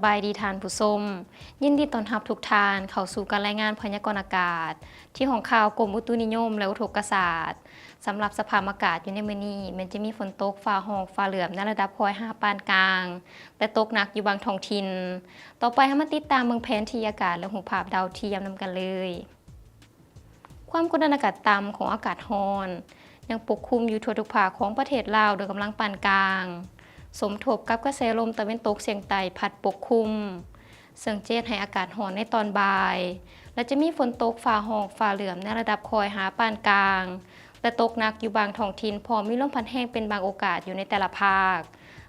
บายดีทานผู้ชมยินดีต้อนรับทุกท่านเข้าสู่การรายงานพยากรณ์อากาศที่ของข่าวกรมอุตุนิยมและอุทกศาสตร์สำหรับสภาพอากาศอยู่ในมื้อนี้มันจะมีฝนตกฟ้าร้องฟ้าเหลืองในระดับ0.5ปานกลางและตกหนักอยู่บางท้องถิ่นต่อไปให้มาติดตามเมืองแผนที่อากาศและรูปภาพดาวเทียมนำกันเลยความกดดันอากาศต่ำของอากาศร้อนยังปกคลุมอยู่ทั่วทุกภาคของประเทศลาวโดยกำลังปานกลางสมทบกับกระแสลมตะวันตกเฉียงใต้พัดปกคลุมซึ่งเจ็ดให้อากาศร้อนในตอนบ่ายและจะมีฝนตกฟ้าร้องฟ้าเหลืองในระดับ0.5ปานกลางและตกหนักอยู่บางท้องถิ่นพร้อมมีลมพัดแรงเป็นบางโอกาสอยู่ในแต่ละภาค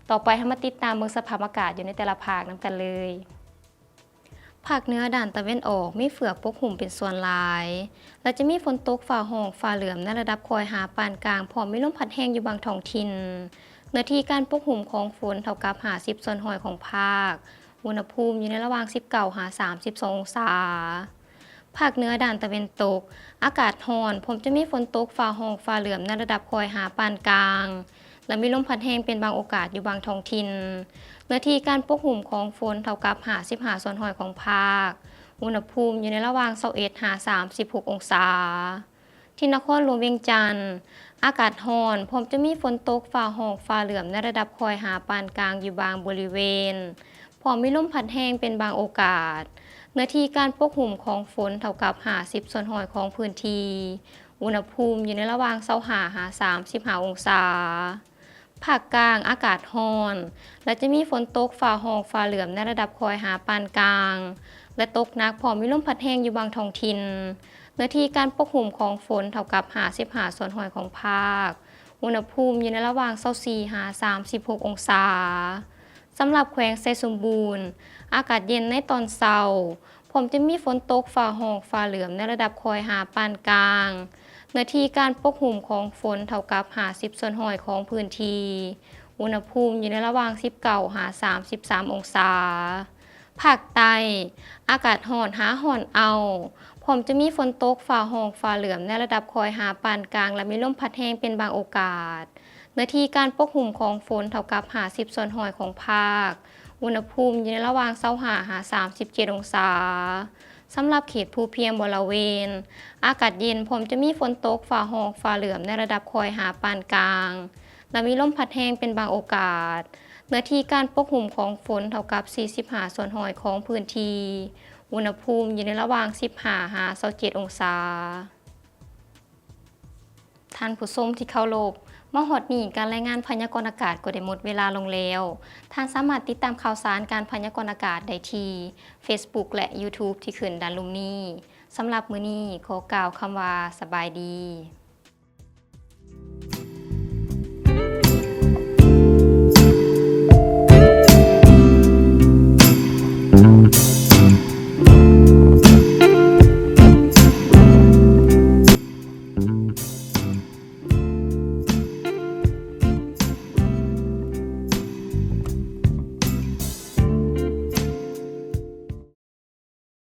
ต่อไปให้มาติดตามเมืองสภาพอากาศอยู่ในแต่ละภาคนำกันเลยภาคเหนือด้านตะวันออกมีเฟือกปกคลุมเป็นส่วนหลายและจะมีฝนตกฟ้าร้องฟ้าเหลืองในระดับ0.5ปานกลางพร้อมมีลมพัดแรงอยู่บางท้องถิ่นเนื้อที่การปกคลุมของฝนเท่ากับ50ส่วนร้อยของภาคอุณหภูมิอยู่ในระหว่าง19-32องศาภาคเหนือด้านตะวันตกอากาศร้อนผมจะมีฝนตกฟ้าร้องฟ้าเหลืองในระดับ0.5ปานกลางและมีลมพัดแรงเป็นบางโอกาสอยู่บางท้องถิ่นเนื้อที่การปกคลุมของฝนเท่ากับ55ส่วนร้อยของภาคอุณหภูมิอยู่ในระหว่าง21-36องศาที่นครหลวงเวียงจันทร์อากาศร้อนผมจะมีฝนตกฟ้าร้องฟ้าเหลืองในระดับ0.5ปานกลางอยู่บางบริเวณพร้อมมีลมพัดแรงเป็นบางโอกาสเนื้อที่การปกคลุมของฝนเท่ากับ50ส่วนร้อยของพื้นที่อุณหภูมิอยู่ในระหว่าง25-35องศาภาคกลางอากาศร้อนและจะมีฝนตกฟ้าร้องฟ้าเหลืองในระดับ0.5ปานกลางและตกหนักพร้อมมีลมพัดแรงอยู่บางท้องถิ่นเนื้อที่การปกคลุมของฝนเท่ากับ55ส่วนร้อยของภาคอุณหภูมิอยู่ในระหว่าง24-36องศาสำหรับแขวงไซสมบูรณ์อากาศเย็นในตอนเช้าผมจะมีฝนตกฟ้าร้องฟ้าเหลืองในระดับ0.5ปานกลางเนื้อที่การปกคลุมของฝนเท่ากับ50ส่วนร้อยของพื้นที่อุณหภูมิอยู่ในระหว่าง19-33องศาภาคใต้อากาศร้อนร้อนเอาผมจะมีฝนตกฟ้าร้องฟ้าเหลืองในระดับ0.5ปานกลางและมีลมพัดแรงเป็นบางโอกาสเนื้อที่การปกคลุมของฝนเท่ากับ50ส่วนร้อยของภาคอุณหภูมิอยู่ในระหว่าง25-37องศาสำหรับเขตภูเพียงบริเวณอากาศเย็นผมจะมีฝนตกฟ้าร้องฟ้าเหลืองในระดับ0.5ปานกลางและมีลมพัดแรงเป็นบางโอกาสเนื้อที่การปกคลุมของฝนเท่ากับ45ส่วนร้อยของพื้นที่อุณหภูมิอยู่ในระหว่าง15-27องศาท่านผู้ชมที่เคารพมาฮอดนี้การรายงานพยากรณ์อากาศก็ได้หมดเวลาลงแล้วท่านสามารถติดตามข่าวสารการพยากรณ์อากาศได้ที่ Facebook และ YouTube ที่ขึ้นด้านล่างนี้สำหรับมื้อนี้ขอกล่าวคำว่าสบายดี